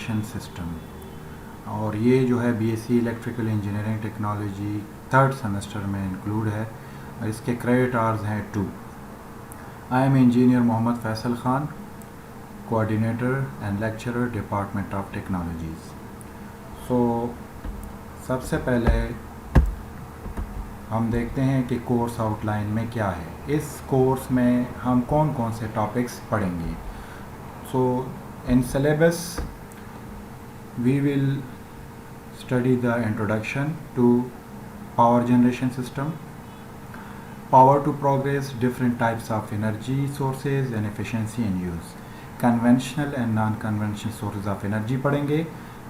Generation system, और ये जो है BSc electrical engineering technology 3rd semester में इंक्लूड है। इसके क्रेडिट आवर्स हैं 2। I am engineer Mohammad Faisal Khan, coordinator and lecturer department of technologies. So सबसे पहले हम देखते हैं कि कोर्स आउटलाइन में क्या है। इस कोर्स में हम कौन कौन से टॉपिक्स पढ़ेंगे। So in syllabus we will study the introduction to power generation system, power to progress, different types of energy sources and efficiency in use, conventional and non-conventional sources of energy पढ़ेंगे,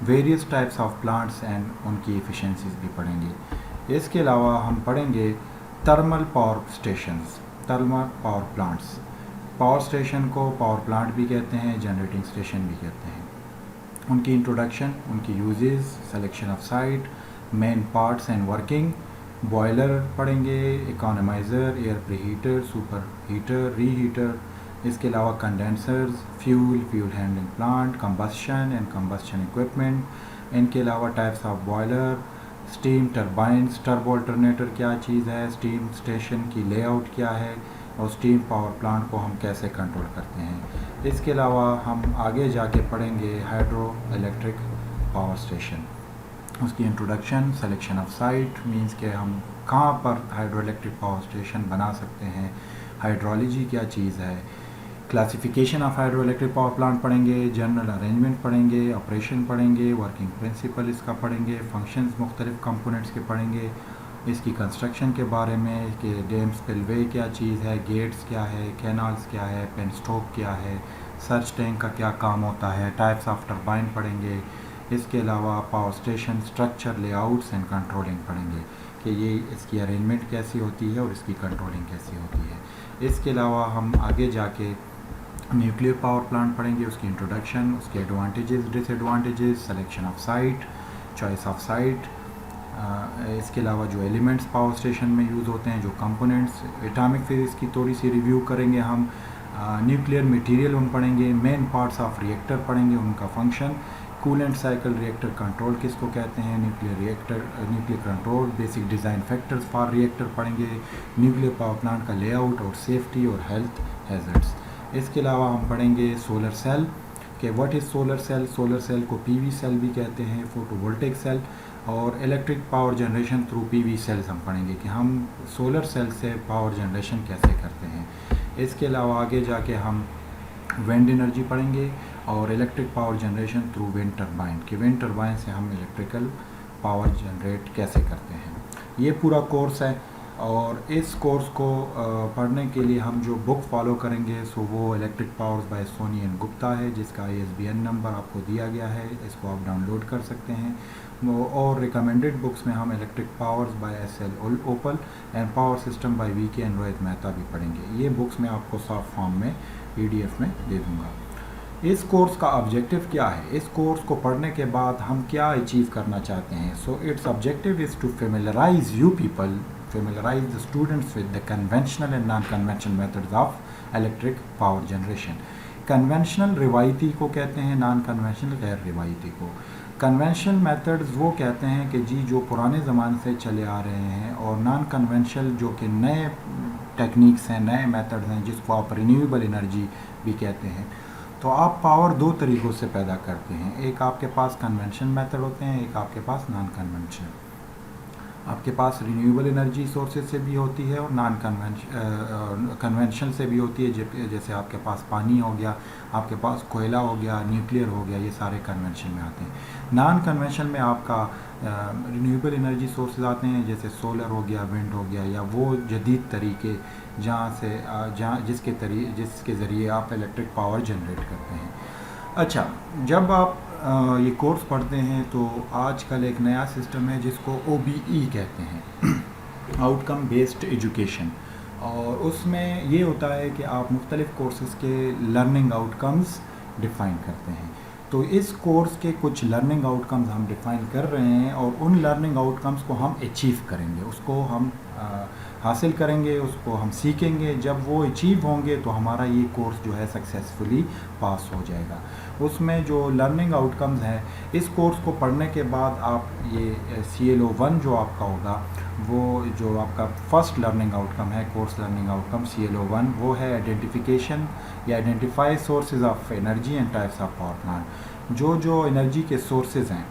various types of plants and उनकी efficiencies भी पढ़ेंगे। इसके अलावा हम पढ़ेंगे thermal power stations, thermal power plants। Power station को power plant भी कहते हैं, जनरेटिंग स्टेशन भी कहते हैं। उनकी इंट्रोडक्शन, उनकी uses, selection of site, main parts and working, boiler पढ़ेंगे, economiser, air preheater, super heater, reheater. इसके अलावा condensers, fuel handling plant, combustion and combustion equipment. इनके अलावा types of boiler, steam turbines, turbo alternator क्या चीज़ है, steam station की layout क्या है, और स्टीम पावर प्लांट को हम कैसे कंट्रोल करते हैं। इसके अलावा हम आगे जाके पढ़ेंगे हाइड्रो इलेक्ट्रिक पावर स्टेशन, उसकी introduction, selection of site, means के हम कहाँ पर हाइड्रो इलेक्ट्रिक पावर स्टेशन बना सकते हैं, हाइड्रोलॉजी क्या चीज़ है, classification of hydro electric power plant पढ़ेंगे, जनरल अरेंजमेंट पढ़ेंगे, ऑपरेशन पढ़ेंगे, वर्किंग प्रिंसिपल इसका पढ़ेंगे, फंक्शंस मुख्तलिफ कंपोनेंट्स के पढ़ेंगे, इसकी कंस्ट्रक्शन के बारे में कि डैम स्पिलवे क्या चीज़ है, गेट्स क्या है, कैनाल्स क्या है, पेनस्टॉक क्या है, सर्च टैंक का क्या काम होता है, टाइप्स ऑफ टरबाइन पढ़ेंगे। इसके अलावा power station structure, layouts and controlling पढ़ेंगे कि ये इसकी अरेंजमेंट कैसी होती है और इसकी कंट्रोलिंग कैसी होती है। इसके अलावा हम आगे जाके न्यूक्लियर पावर प्लांट पढ़ेंगे, उसकी इंट्रोडक्शन, उसके advantages, disadvantages, selection of site, choice of site. इसके अलावा जो एलिमेंट्स पावर स्टेशन में यूज़ होते हैं, जो कंपोनेंट्स, एटॉमिक फिजिक्स की थोड़ी सी रिव्यू करेंगे हम। न्यूक्लियर मटेरियल हम पढ़ेंगे, मेन पार्ट्स ऑफ रिएक्टर पढ़ेंगे, उनका function, coolant cycle reactor control किसको कहते हैं, nuclear reactor, nuclear control, basic design factors for reactor पढ़ेंगे, न्यूक्लियर पावर प्लांट का लेआउट और सेफ्टी और हेल्थ हैज़र्ड्स। इसके अलावा हम पढ़ेंगे सोलर सेल कि what is solar cell, solar cell को पीवी सेल भी कहते हैं, फोटोवोल्टिक सेल, और electric power generation through PV cells हम पढ़ेंगे कि हम सोलर सेल से पावर जनरेशन कैसे करते हैं। इसके अलावा आगे जाके हम विंड एनर्जी पढ़ेंगे और electric power generation through wind turbine कि विंड टरबाइन से हम इलेक्ट्रिकल पावर जनरेट कैसे करते हैं। ये पूरा कोर्स है, और इस कोर्स को पढ़ने के लिए हम जो बुक फॉलो करेंगे सो वो electric powers by Soni and Gupta है, जिसका ISBN नंबर आपको दिया गया है, इसको आप डाउनलोड कर सकते हैं। और रिकमेंडेड बुक्स में हम electric powers by SL Uppal and power system by VK and Rohit Mehta भी पढ़ेंगे। ये बुक्स मैं आपको सॉफ्ट फॉर्म में PDF में दे दूँगा। इस कोर्स का ऑब्जेक्टिव क्या है, इस कोर्स को पढ़ने के बाद हम क्या अचीव करना चाहते हैं। So its objective is to familiarize you people, familiarize the students with the conventional and non-conventional methods of electric power generation। Conventional रिवायती को कहते हैं, नॉन कन्वेंशनल गैर रिवायती को। कन्वेंशनल मेथड्स वो कहते हैं कि जी जो पुराने ज़माने से चले आ रहे हैं, और नॉन कन्वेंशनल जो कि नए टेक्निक्स हैं, नए मेथड्स हैं, जिसको आप रिन्यूएबल एनर्जी भी कहते हैं। तो आप पावर दो तरीक़ों से पैदा करते हैं, एक आपके पास कन्वेंशनल मेथड होते हैं, एक आपके पास नॉन कन्वेंशनल। आपके पास रिन्यूएबल एनर्जी सोर्सेज से भी होती है और नॉन कन्वेंशनल से भी होती है, जैसे आपके पास पानी हो गया, आपके पास कोयला हो गया, न्यूक्लियर हो गया, ये सारे कन्वेंशन में आते हैं। नॉन कन्वेंशनल में आपका रिन्यूएबल एनर्जी सोर्सेज आते हैं, जैसे सोलर हो गया, विंड हो गया, या वो जदीद तरीके जिसके ज़रिए आप इलेक्ट्रिक पावर जनरेट करते हैं। अच्छा, जब आप ये कोर्स पढ़ते हैं तो आजकल एक नया सिस्टम है जिसको OBE कहते हैं, आउटकम बेस्ड एजुकेशन, और उसमें ये होता है कि आप मुख्तलिफ़ कोर्सेज़ के लर्निंग आउटकम्स डिफ़ाइन करते हैं। तो इस कोर्स के कुछ लर्निंग आउटकम्स हम डिफ़ाइन कर रहे हैं, और उन लर्निंग आउटकम्स को हम अचीव करेंगे, उसको हम हासिल करेंगे, उसको हम सीखेंगे। जब वो अचीव होंगे तो हमारा ये कोर्स जो है सक्सेसफुली पास हो जाएगा। उसमें जो लर्निंग आउटकम्स हैं, इस कोर्स को पढ़ने के बाद आप ये CLO1 जो आपका होगा, वो जो आपका फर्स्ट लर्निंग आउटकम है, कोर्स लर्निंग आउटकम CLO1, वो है आइडेंटिफिकेशन या identify sources of energy and types of power plant. जो एनर्जी के सोर्सेज हैं,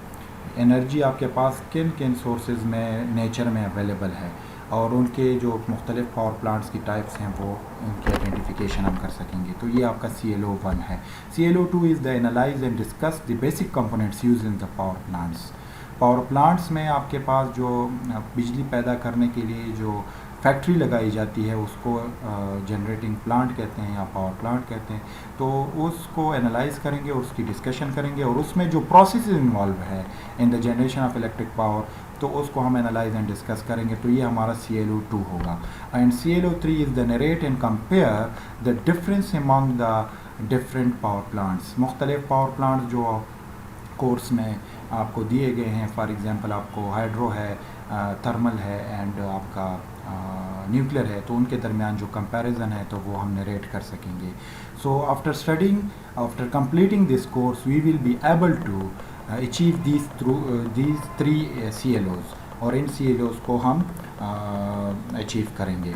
एनर्जी आपके पास किन किन सोर्सेज में नेचर में अवेलेबल है, और उनके जो मुख्तलिफ पावर प्लांट्स की टाइप्स हैं वो उनकी आइडेंटिफिकेशन हम कर सकेंगे। तो ये आपका CLO1 है। CLO2 is the analyse and discuss the basic components use in the power plants. Power plants में आपके पास जो बिजली पैदा करने के लिए जो फैक्ट्री लगाई जाती है उसको जनरेटिंग प्लांट कहते हैं या पावर प्लांट कहते हैं। तो उसको एनालाइज करेंगे, उसकी डिस्कशन करेंगे, और उसमें जो प्रोसेस इन्वॉल्व है in the generation of electric power, तो उसको हम एनालाइज एंड डिस्कस करेंगे। तो ये हमारा CLO2 होगा। And CLO3 is the narrate and compare the difference among the different power plants. मुख्तलिफ पावर प्लांट्स जो कोर्स में आपको दिए गए हैं, फॉर एग्जांपल आपको हाइड्रो है, थर्मल है एंड आपका न्यूक्लियर है, तो उनके दरमियान जो कंपैरिजन है तो वो हम नरेट कर सकेंगे। So after completing this course we will be able to achieve these 3 CLOs, और इन CLOs को हम अचीव करेंगे।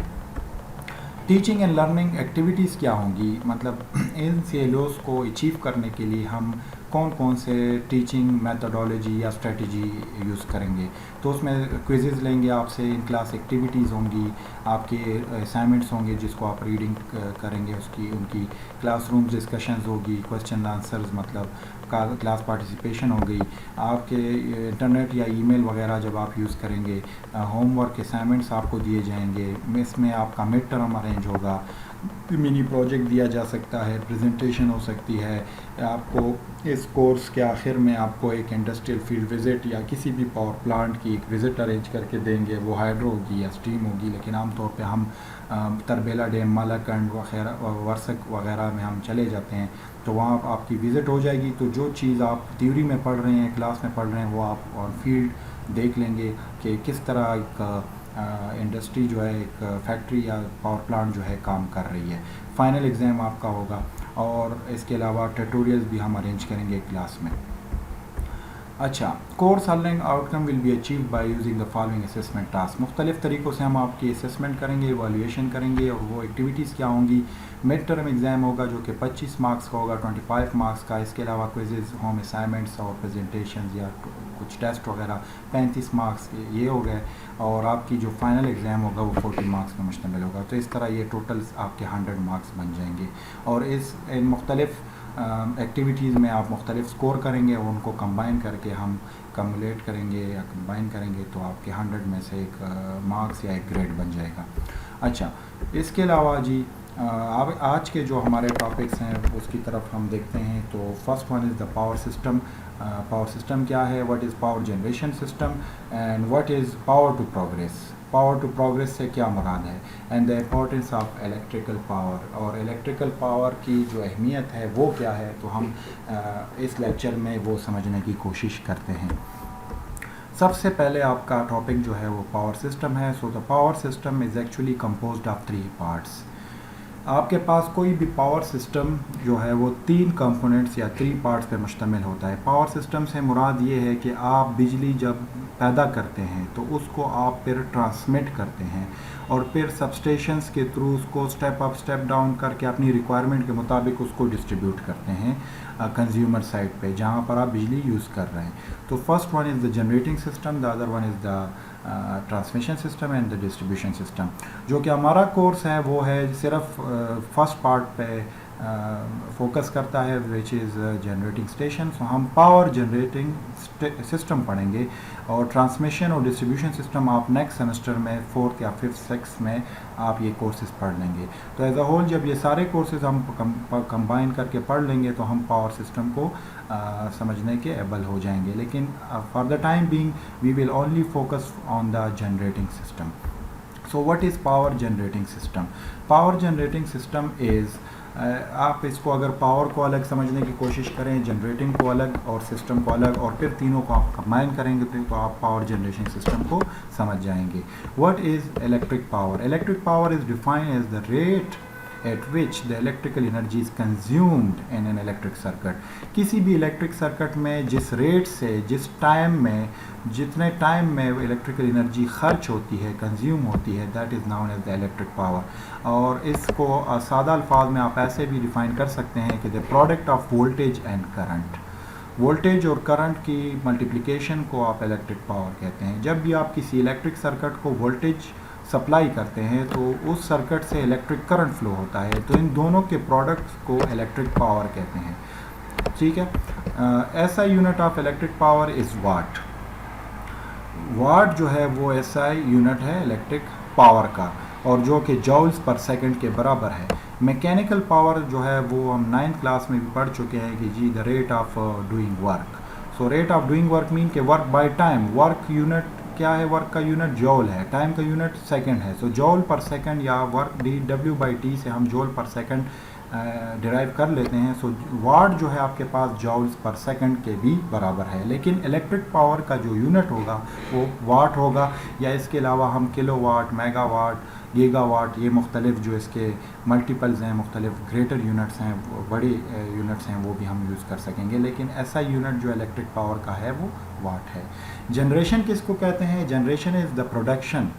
टीचिंग एंड लर्निंग एक्टिविटीज़ क्या होंगी, मतलब इन CLOs को अचीव करने के लिए हम कौन कौन से टीचिंग मेथडोलॉजी या स्ट्रेटजी यूज़ करेंगे। तो उसमें क्विज़ेज़ लेंगे आपसे, इन क्लास एक्टिविटीज़ होंगी, आपके असाइनमेंट्स होंगे जिसको आप रीडिंग करेंगे, उनकी क्लासरूम डिस्कशंस होगी, क्वेश्चन आंसर्स, मतलब क्लास पार्टिसिपेशन हो गई, आपके इंटरनेट या ईमेल वगैरह जब आप यूज़ करेंगे, होमवर्क असाइनमेंट्स आपको दिए जाएंगे, इसमें आपका मिड टर्म अरेंज होगा, मिनी प्रोजेक्ट दिया जा सकता है, प्रेजेंटेशन हो सकती है। आपको इस कोर्स के आखिर में आपको एक इंडस्ट्रियल फील्ड विज़िट या किसी भी पावर प्लांट की एक विज़िट अरेंज करके देंगे, वो हाइड्रो होगी या स्टीम होगी, लेकिन आमतौर पे हम तरबेला डैम, मालाकंड वगैरह, वर्सक वगैरह में हम चले जाते हैं, तो वहाँ आपकी विज़िट हो जाएगी। तो जो चीज़ आप थ्योरी में पढ़ रहे हैं, क्लास में पढ़ रहे हैं, वो आप ऑन फील्ड देख लेंगे कि किस तरह एक इंडस्ट्री जो है, एक फैक्ट्री या पावर प्लांट जो है काम कर रही है। फाइनल एग्ज़ाम आपका होगा, और इसके अलावा ट्यूटोरियल्स भी हम अरेंज करेंगे क्लास में। अच्छा, course learning outcome will be achieve by using the following assessment task. मुख्तलिफ तरीक़ों से हम आपकी असेसमेंट करेंगे, इवैल्यूएशन करेंगे, और वो एक्टिविटीज़ क्या होंगी। मिड टर्म एग्ज़ाम होगा जो कि 25 मार्क्स का होगा, 25 मार्क्स का। इसके अलावा क्विज़ेज़, होम असाइनमेंट्स और प्रेजेंटेशंस या कुछ टेस्ट वगैरह 35 मार्क्स के ये हो गए, और आपकी जो फाइनल एग्ज़ाम होगा वो 40 मार्क्स पर मुश्तमिल होगा। तो इस तरह ये टोटल आपके 100 मार्क्स बन जाएंगे, और इन मुख्तलिफ एक्टिविटीज़ में आप मुख्तलिफ स्कोर करेंगे, और उनको कंबाइन करके हम कम्युलेट करेंगे या कंबाइन करेंगे, तो आपके 100 में से एक मार्क्स या एक ग्रेड बन जाएगा। अच्छा, इसके अलावा जी अब आज के जो हमारे टॉपिक्स हैं उसकी तरफ हम देखते हैं। तो first one is the power system. Power system क्या है, what is power generation system, and what is power to progress. Power to progress से क्या मुराद है, and the importance of electrical power, और इलेक्ट्रिकल पावर की जो अहमियत है वो क्या है। तो हम इस लेक्चर में वो समझने की कोशिश करते हैं। सबसे पहले आपका टॉपिक जो है वो पावर सिस्टम है। So the power system is actually composed of 3 parts. आपके पास कोई भी पावर सिस्टम जो है वो 3 कंपोनेंट्स या 3 पार्ट्स पे मुश्तमिल होता है। पावर सिस्टम से मुराद ये है कि आप बिजली जब पैदा करते हैं तो उसको आप फिर ट्रांसमिट करते हैं, और फिर सबस्टेशंस के थ्रू उसको स्टेप अप स्टेप डाउन करके अपनी रिक्वायरमेंट के मुताबिक उसको डिस्ट्रीब्यूट करते हैं कंज्यूमर साइड पे, जहाँ पर आप बिजली यूज़ कर रहे हैं। तो first one is the generating system, the other one is the transmission system and the distribution system. जो कि हमारा कोर्स है वो है सिर्फ फर्स्ट पार्ट पे फोकस करता है, विच इज़ जनरेटिंग स्टेशन। सो हम पावर जनरेटिंग सिस्टम पढ़ेंगे, और ट्रांसमिशन और डिस्ट्रीब्यूशन सिस्टम आप नेक्स्ट सेमेस्टर में 4th या 5th 6th में आप ये कोर्सेज पढ़ लेंगे। तो एज अ होल जब ये सारे कोर्सेज हम कंबाइन करके पढ़ लेंगे तो हम पावर सिस्टम को समझने के एबल हो जाएंगे। लेकिन for the time being we will only focus on the generating system. So what is power generating system? Power generating system is, आप इसको अगर पावर को अलग समझने की कोशिश करें, जनरेटिंग को अलग और सिस्टम को अलग, और फिर तीनों को आप कंबाइन करेंगे तो आप पावर जनरेशन सिस्टम को समझ जाएंगे। What is electric power? Electric power is defined as the rate at which the electrical energy is consumed in an electric circuit. किसी भी इलेक्ट्रिक सर्किट में जिस रेट से, जिस टाइम में, जितने टाइम में इलेक्ट्रिकल एनर्जी खर्च होती है, कंज्यूम होती है, that is known as the electric power. और इसको सादा अल्फाज में आप ऐसे भी डिफ़ाइन कर सकते हैं कि the product of voltage and current. Voltage और करंट की मल्टीप्लिकेशन को आप इलेक्ट्रिक पावर कहते हैं। जब भी आप किसी इलेक्ट्रिक सर्किट को वोल्टेज सप्लाई करते हैं तो उस सर्किट से इलेक्ट्रिक करंट फ्लो होता है, तो इन दोनों के प्रोडक्ट्स को इलेक्ट्रिक पावर कहते हैं। ठीक है। ऐसा unit of electric power is watt. Watt जो है वो ऐसा यूनिट है इलेक्ट्रिक पावर का, और जो कि जॉल्स पर सेकंड के बराबर है। मैकेनिकल पावर जो है वो हम 9th क्लास में भी पढ़ चुके हैं कि जी the rate of doing work. So rate of doing work mean के work by time. Work unit क्या है? वर्क का यूनिट जॉल है, टाइम का यूनिट सेकंड है। सो जॉल पर सेकंड या वर्क W/T से हम जॉल पर सेकंड डिराइव कर लेते हैं। सो वाट जो है आपके पास जॉल्स पर सेकंड के भी बराबर है, लेकिन इलेक्ट्रिक पावर का जो यूनिट होगा वो वाट होगा, या इसके अलावा हम किलो वाट, मेगावाट, गीगावाट, ये मुख्तलिफ जो इसके मल्टीपल्स हैं, मुख्तलिफ ग्रेटर यूनिट्स हैं, बड़े यूनिट्स हैं, वो भी हम यूज़ कर सकेंगे। लेकिन ऐसा यूनिट जो इलेक्ट्रिक पावर का है वो वाट है। जनरेशन किसको कहते हैं? Generation is the production.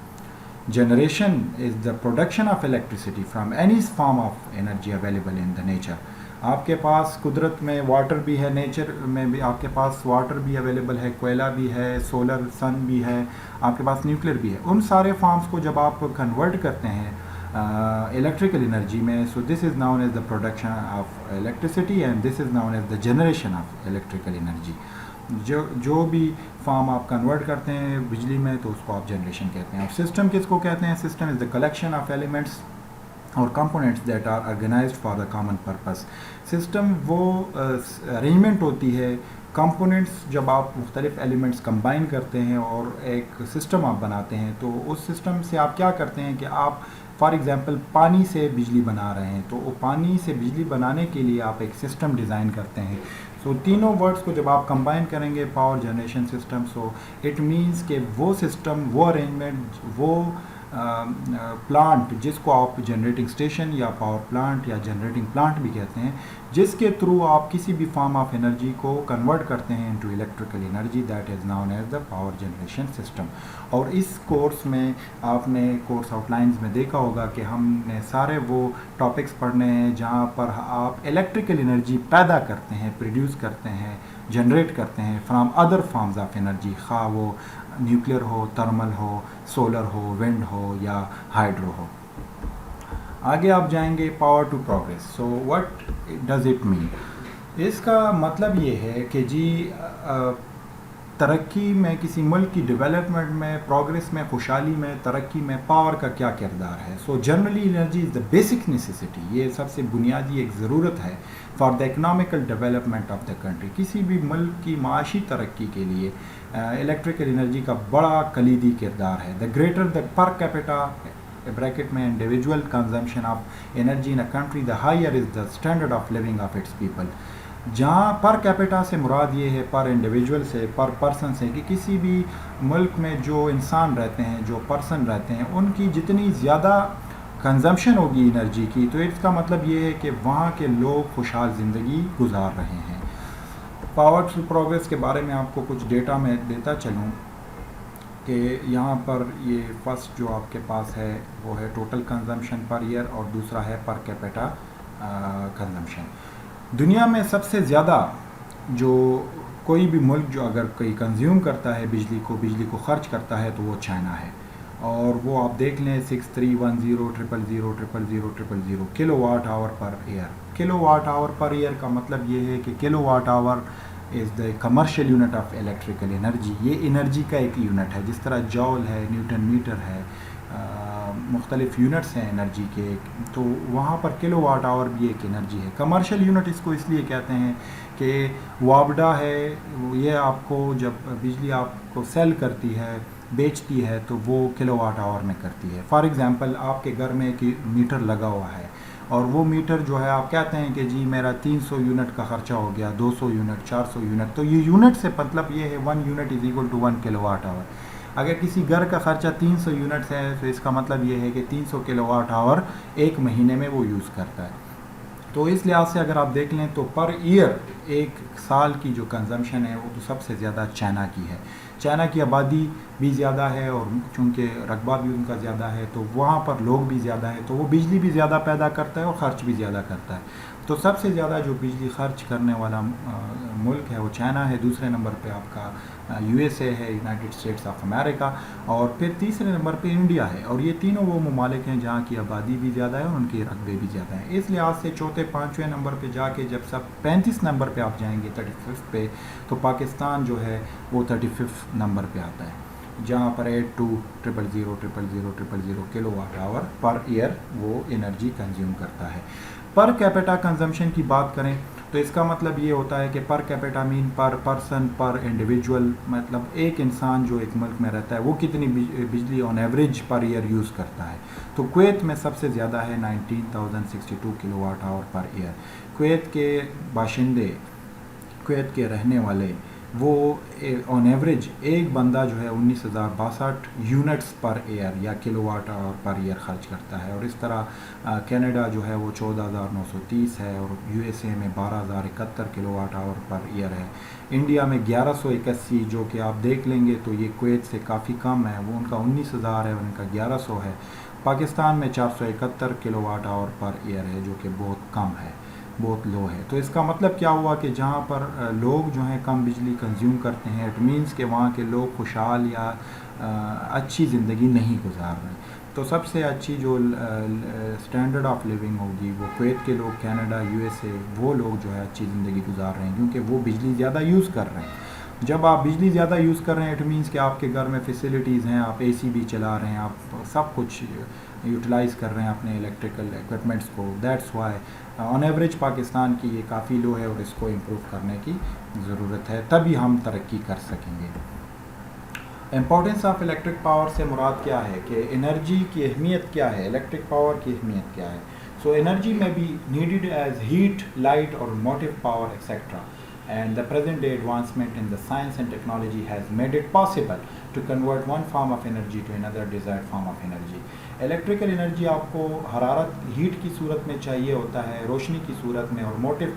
Generation is the production of electricity from any form of energy available in the nature. आपके पास कुदरत में वाटर भी है, नेचर में भी आपके पास वाटर भी अवेलेबल है, कोयला भी है, सोलर सन भी है, आपके पास न्यूक्लियर भी है। उन सारे फॉर्म्स को जब आप कन्वर्ट करते हैं इलेक्ट्रिकल एनर्जी में, so this is known as the production of electricity and this is known as the generation of electrical energy. जो भी फॉर्म आप कन्वर्ट करते हैं बिजली में तो उसको आप जनरेशन कहते हैं। अब सिस्टम किसको कहते हैं? System is the collection of elements और components that are organised for the common purpose. System वो अरेंजमेंट होती है, कंपोनेंट्स जब आप मुख्तलिफ एलिमेंट्स कंबाइन करते हैं और एक सिस्टम आप बनाते हैं, तो उस सिस्टम से आप क्या करते हैं कि आप फॉर एग्ज़ाम्पल पानी से बिजली बना रहे हैं, तो वो पानी से बिजली बनाने के लिए आप एक सिस्टम डिज़ाइन करते हैं। सो तीनों वर्ड्स को जब आप कंबाइन करेंगे, power generation system, so it means कि वो सिस्टम, वो अरेंजमेंट, वो प्लांट जिसको आप जनरेटिंग स्टेशन या पावर प्लांट या जनरेटिंग प्लांट भी कहते हैं, जिसके थ्रू आप किसी भी फॉर्म ऑफ एनर्जी को कन्वर्ट करते हैं into electrical energy, that is known as the power generation system. और इस कोर्स में आपने कोर्स आउटलाइंस में देखा होगा कि हमने सारे वो टॉपिक्स पढ़ने हैं जहाँ पर आप इलेक्ट्रिकल एनर्जी पैदा करते हैं, प्रोड्यूस करते हैं, जनरेट करते हैं from other forms of energy, खा वो न्यूक्लियर हो, थर्मल हो, सोलर हो, विंड हो या हाइड्रो हो। आगे आप जाएंगे power to progress. So what does it mean? इसका मतलब ये है कि जी तरक्की में, किसी मुल्क की डेवलपमेंट में, प्रोग्रेस में, खुशहाली में, तरक्की में पावर का क्या किरदार है। So generally energy is the basic necessity, ये सबसे बुनियादी एक ज़रूरत है for the economical development of the country. किसी भी मुल्क की माशी तरक्की के लिए इलेक्ट्रिकल एनर्जी का बड़ा कलीदी किरदार है। The greater the per capita bracket में individual consumption of energy in a country, the higher is the standard of living of its people. जहाँ पर कैपिटा से मुराद ये है पर इंडिविजुअल से, पर पर्सन से, कि किसी भी मुल्क में जो इंसान रहते हैं, जो पर्सन रहते हैं, उनकी जितनी ज़्यादा कंजम्पशन होगी एनर्जी की, तो इसका मतलब ये है कि वहाँ के लोग खुशहाल ज़िंदगी गुजार रहे हैं। पावर टू प्रोग्रेस के बारे में आपको कुछ डेटा मैं देता चलूँ कि यहाँ पर ये फर्स्ट जो आपके पास है वो है टोटल कंजम्पशन पर ईयर और दूसरा है पर कैपिटा कंजम्पशन। दुनिया में सबसे ज़्यादा जो कोई भी मुल्क जो अगर कोई कंज्यूम करता है बिजली को खर्च करता है तो वो चाइना है। और वो आप देख लें 6310000000 kilowatt hour per year. Kilowatt hour per year का मतलब ये है कि kilowatt hour is the commercial unit of electrical energy. ये एनर्जी का एक यूनिट है, जिस तरह जॉल है, न्यूटन मीटर है, मुख्तलिफ यूनिट्स हैं एनर्जी के, तो वहाँ पर किलोवाट आवर भी एक एनर्जी है। कमर्शियल यूनिट इसको इसलिए कहते हैं कि वापडा है, ये आपको जब बिजली आपको सेल करती है, बेचती है, तो वो किलोवाट आवर में करती है। फॉर एग्ज़ाम्पल आपके घर में एक मीटर लगा हुआ है और वो मीटर जो है आप कहते हैं कि जी मेरा 300 यूनिट का ख़र्चा हो गया, 200 यूनिट, 400 यूनिट, तो ये यूनिट से मतलब ये है 1 unit is equal to 1 kilowatt hour. अगर किसी घर का ख़र्चा 300 यूनिट्स है तो इसका मतलब ये है कि 300 किलोवाट आवर एक महीने में वो यूज़ करता है। तो इस लिहाज से अगर आप देख लें तो पर ईयर एक साल की जो कंजम्पशन है वो तो सबसे ज़्यादा चाइना की है। चाइना की आबादी भी ज़्यादा है और चूँकि रकबा भी उनका ज़्यादा है तो वहाँ पर लोग भी ज़्यादा है, तो वो बिजली भी ज़्यादा पैदा करता है और ख़र्च भी ज़्यादा करता है। तो सबसे ज़्यादा जो बिजली खर्च करने वाला मुल्क है वो चाइना है। दूसरे नंबर पे आपका यूएसए है, यूनाइटेड स्टेट्स ऑफ अमेरिका, और फिर तीसरे नंबर पे इंडिया है। और ये तीनों वो ममालिक हैं जहाँ की आबादी भी ज़्यादा है और उनके रकबे भी ज़्यादा हैं। इस लिहाज से चौथे पाँचवें नंबर पे जाके जब सब 35 नंबर पे आप जाएंगे 35 पे, तो पाकिस्तान जो है वो 35 नंबर पे आता है, जहाँ पर 82,000,000 किलोवाट आवर पर ईयर वो एनर्जी कंज्यूम करता है। पर कैपिटा कंजम्पशन की बात करें तो इसका मतलब ये होता है कि पर कैपिटा मीन पर पर्सन पर इंडिविजुअल, मतलब एक इंसान जो एक मुल्क में रहता है वो कितनी बिजली on average per year use करता है। तो कुवैत में सबसे ज़्यादा है 19,062 kilowatt hour per year. Kuwait के बाशिंदे, कुवैत के रहने वाले वो ऑन एवरेज एक बंदा जो है 19,062 यूनिट्स पर ईयर या किलोवाट आवर पर ईयर खर्च करता है। और इस तरह कनाडा जो है वो 14,930 है और यूएसए में 12,071 किलोवाट आवर पर ईयर है। इंडिया में 1181, जो कि आप देख लेंगे तो ये कुवैत से काफ़ी कम है, वो उनका 19,000 है और इनका 1100 है। पाकिस्तान में 471 किलोवाट आवर पर ईयर है, जो कि बहुत कम है, बहुत लो है। तो इसका मतलब क्या हुआ कि जहाँ पर लोग जो हैं कम बिजली कंज्यूम करते हैं, इट मीन्स कि वहाँ के लोग खुशहाल या अच्छी ज़िंदगी नहीं गुजार रहे। तो सबसे अच्छी जो स्टैंडर्ड ऑफ लिविंग होगी वो कुवैत के लोग, कनाडा, यूएसए, वो लोग जो है अच्छी ज़िंदगी गुजार रहे हैं क्योंकि वो बिजली ज़्यादा यूज़ कर रहे हैं। जब आप बिजली ज़्यादा यूज़ कर रहे हैं, इट मीन्स कि आपके घर में फैसिलिटीज़ हैं, आप एसी भी चला रहे हैं, आप सब कुछ यूटिलाइज़ कर रहे हैं अपने इलेक्ट्रिकल इक्विपमेंट्स को। That's why on average Pakistan की ये काफ़ी लो है और इसको इम्प्रूव करने की ज़रूरत है, तभी हम तरक्की कर सकेंगे। इम्पोर्टेंस ऑफ इलेक्ट्रिक पावर से मुराद क्या है कि एनर्जी की अहमियत क्या है, इलेक्ट्रिक पावर की अहमियत क्या है। So energy may be needed as heat, light और motive power etcetera, and the present day advancement in the science and technology has made it possible to convert one form of energy to another desired form of energy. Electrical energy आपको हरारत, heat की सूरत में चाहिए होता है, रोशनी की सूरत में। और मोटिव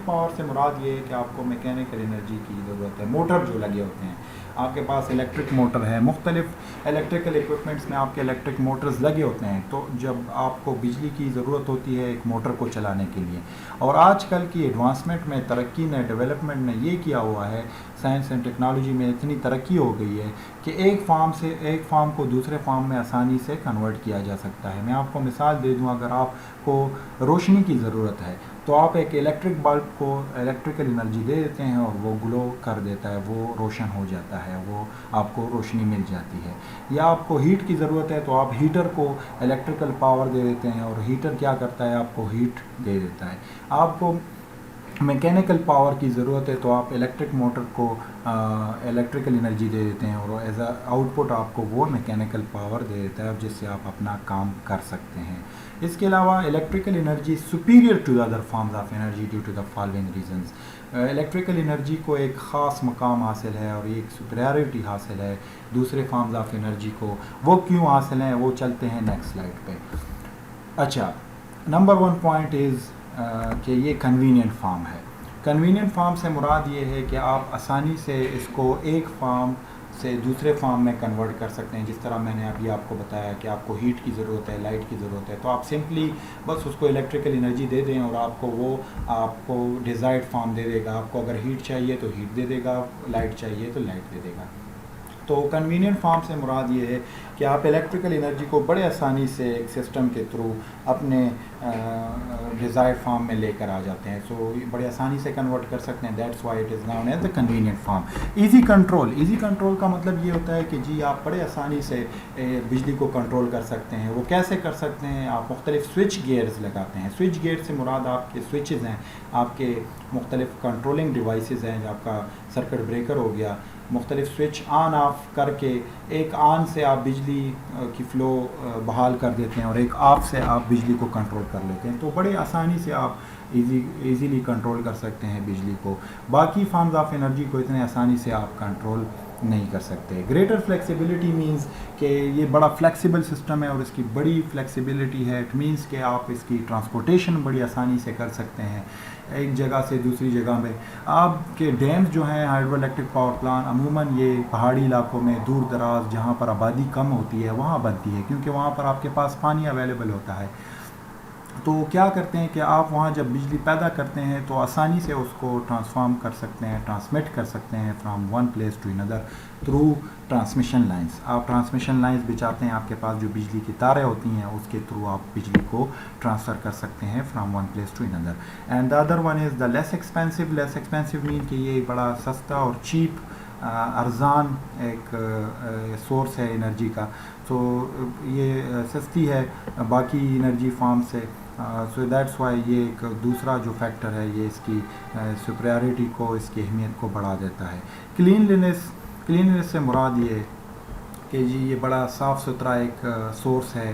पावर से मुराद ये है कि आपको मैकेनिकल एनर्जी की ज़रूरत है, मोटर जो लगे होते हैं आपके पास, इलेक्ट्रिक मोटर है, मुख्तलिफ इलेक्ट्रिकल इक्विपमेंट्स में आपके इलेक्ट्रिक मोटर्स लगे होते हैं। तो जब आपको बिजली की ज़रूरत होती है एक मोटर को चलाने के लिए, और आजकल की एडवांसमेंट में, तरक्की ने, डेवलपमेंट ने ये किया हुआ है, साइंस एंड टेक्नोलॉजी में इतनी तरक्की हो गई है कि एक फार्म को दूसरे फार्म में आसानी से कन्वर्ट किया जा सकता है। मैं आपको मिसाल दे दूं, अगर आपको रोशनी की ज़रूरत है तो आप एक इलेक्ट्रिक बल्ब को इलेक्ट्रिकल एनर्जी दे देते हैं और वो ग्लो कर देता है, वो रोशन हो जाता है, वो आपको रोशनी मिल जाती है। या आपको हीट की ज़रूरत है तो आप हीटर को इलेक्ट्रिकल पावर दे देते हैं और हीटर क्या करता है, आपको हीट दे देता है। आपको मैकेनिकल पावर की ज़रूरत है तो आप इलेक्ट्रिक मोटर को इलेक्ट्रिकल एनर्जी दे देते हैं और एज अ आउटपुट आपको वो मैकेनिकल पावर दे देता है जिससे आप अपना काम कर सकते हैं। इसके अलावा electrical energy superior to the other forms of energy due to the following reasons. Electrical energy को एक ख़ास मकाम हासिल है और एक सुपीरियरिटी हासिल है दूसरे फॉर्म्स ऑफ एनर्जी को। वो क्यों हासिल हैं, वो चलते हैं नेक्स्ट स्लाइड पे। अच्छा, नंबर 1 पॉइंट इज़ कि ये कन्वीनियंट फार्म है। कन्वीनियंट फार्म से मुराद ये है कि आप आसानी से इसको एक फार्म से दूसरे फार्म में कन्वर्ट कर सकते हैं। जिस तरह मैंने अभी आपको बताया कि आपको हीट की ज़रूरत है, लाइट की ज़रूरत है, तो आप सिंपली बस उसको इलेक्ट्रिकल एनर्जी दे दें और आपको डिज़ायर्ड फार्म दे देगा। आपको अगर हीट चाहिए तो हीट दे देगा, लाइट चाहिए तो लाइट दे देगा। तो कन्वीनियंट फार्म से मुराद ये है कि आप इलेक्ट्रिकल एनर्जी को बड़े आसानी से एक सिस्टम के थ्रू अपने डिज़ायर्ड फार्म में लेकर आ जाते हैं। सो बड़े आसानी से कन्वर्ट कर सकते हैं। That's why it is known as the convenient form. Easy control का मतलब ये होता है कि जी आप बड़े आसानी से बिजली को कंट्रोल कर सकते हैं। वो कैसे कर सकते हैं, आप मुख्तलिफ स्विच गियर्स लगाते हैं। स्विच गियर से मुराद आपके स्विचेज़ हैं, आपके मुख्तलिफ कंट्रोलिंग डिवाइसेज़ हैं। आपका सर्किट ब्रेकर हो गया, मुख्तलिफ स्विच ऑन ऑफ करके एक ऑन से आप बिजली की फ़्लो बहाल कर देते हैं और एक ऑफ से आप बिजली को कंट्रोल कर लेते हैं। तो बड़े आसानी से आप इजीली कंट्रोल कर सकते हैं बिजली को। बाकी फॉर्म्स ऑफ एनर्जी को इतने आसानी से आप कंट्रोल नहीं कर सकते। ग्रेटर फ्लेक्सिबिलिटी मींस कि ये बड़ा फ्लेक्सिबल सिस्टम है और इसकी बड़ी फ्लेक्सिबिलिटी है। इट मींस कि आप इसकी ट्रांसपोर्टेशन बड़ी आसानी से कर सकते हैं एक जगह से दूसरी जगह में। आपके डैम्स जो हैं हाइड्रो इलेक्ट्रिक पावर प्लांट अमूमन ये पहाड़ी इलाकों में दूर दराज जहाँ पर आबादी कम होती है वहाँ बनती है, क्योंकि वहाँ पर आपके पास पानी अवेलेबल होता है। तो क्या करते हैं कि आप वहाँ जब बिजली पैदा करते हैं तो आसानी से उसको ट्रांसफॉर्म कर सकते हैं, ट्रांसमिट कर सकते हैं from one place to another through transmission lines. आप ट्रांसमिशन लाइंस बिछाते हैं, आपके पास जो बिजली की तारें होती हैं उसके थ्रू आप बिजली को ट्रांसफ़र कर सकते हैं from one place to another. And the other one is the less expensive. Less expensive mean कि ये बड़ा सस्ता और चीप अरजान एक सोर्स है एनर्जी का। तो ये सस्ती है बाकी एनर्जी फॉर्म से। सो दैट्स वाई ये एक दूसरा जो फैक्टर है ये इसकी सुपरियॉरिटी को, इसकी अहमियत को बढ़ा देता है। क्लीननेस से मुराद ये कि जी ये बड़ा साफ़ सुथरा एक सोर्स है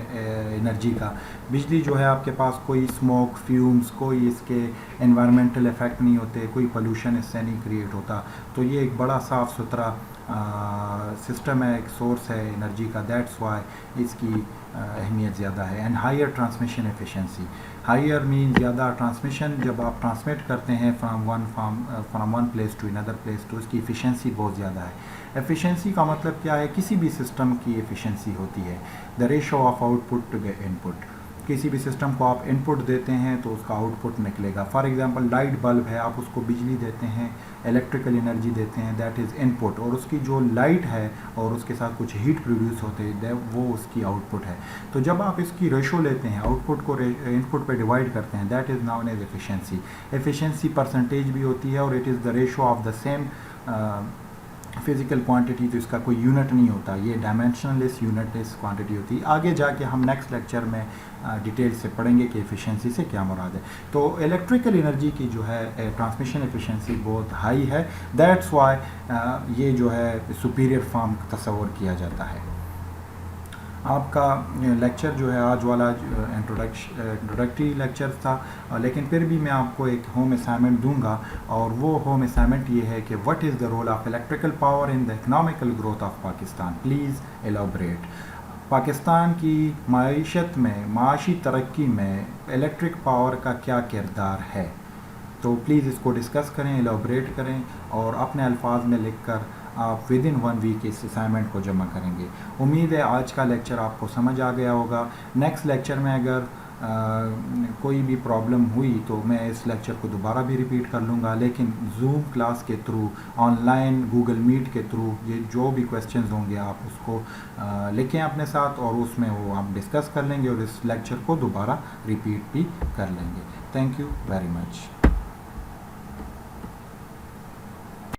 एनर्जी का। बिजली जो है आपके पास कोई स्मोक, फ्यूम्स, कोई इसके एनवायरमेंटल इफ़ेक्ट नहीं होते, कोई पोल्यूशन इससे नहीं क्रिएट होता। तो ये एक बड़ा साफ़ सुथरा सिस्टम है, एक सोर्स है एनर्जी का। दैट्स वाई इसकी अहमियत ज़्यादा है। And higher transmission efficiency. Higher mean ज़्यादा ट्रांसमिशन, जब आप ट्रांसमिट करते हैं from one place to another place तो इसकी एफिशिएंसी बहुत ज़्यादा है। एफिशिएंसी का मतलब क्या है? किसी भी सिस्टम की एफिशिएंसी होती है the ratio of output to the input. किसी भी सिस्टम को आप इनपुट देते हैं तो उसका आउटपुट निकलेगा। फॉर एग्जांपल लाइट बल्ब है, आप उसको बिजली देते हैं, इलेक्ट्रिकल एनर्जी देते हैं, दैट इज़ इनपुट, और उसकी जो लाइट है और उसके साथ कुछ हीट प्रोड्यूस होते हैं वो उसकी आउटपुट है। तो जब आप इसकी रेशो लेते हैं, आउटपुट को इनपुट पे डिवाइड करते हैं, that is known as efficiency. Efficiency percentage भी होती है और it is the ratio of the same physical quantity. तो इसका कोई यूनिट नहीं होता, ये डायमेंशनलेस यूनिटलेस क्वांटिटी होती है। आगे जाके हम नेक्स्ट लेक्चर में डिटेल से पढ़ेंगे कि एफिशिएंसी से क्या मुराद है। तो इलेक्ट्रिकल एनर्जी की जो है ट्रांसमिशन एफिशिएंसी बहुत हाई है। दैट्स वाई ये जो है सुपीरियर फॉर्म तस्वर किया जाता है। आपका लेक्चर जो है आज वाला इंट्रोडक्टरी लेक्चर था, लेकिन फिर भी मैं आपको एक होम असाइनमेंट दूंगा और वो होम असाइनमेंट ये है कि what is the role of electrical power in the economical growth of Pakistan. Please elaborate. Pakistan की माईशत में, माशी तरक्की में इलेक्ट्रिक पावर का क्या किरदार है? तो प्लीज़ इसको डिस्कस करें, एलाबरेट करें और अपने अल्फाज में लिखकर आप विद इन 1 वीक इस असाइनमेंट को जमा करेंगे। उम्मीद है आज का लेक्चर आपको समझ आ गया होगा। नेक्स्ट लेक्चर में अगर कोई भी प्रॉब्लम हुई तो मैं इस लेक्चर को दोबारा भी रिपीट कर लूँगा, लेकिन जूम क्लास के थ्रू, ऑनलाइन गूगल मीट के थ्रू ये जो भी क्वेश्चंस होंगे आप उसको लिखें अपने साथ और उसमें वो आप डिस्कस कर लेंगे और इस लेक्चर को दोबारा रिपीट भी कर लेंगे। Thank you very much.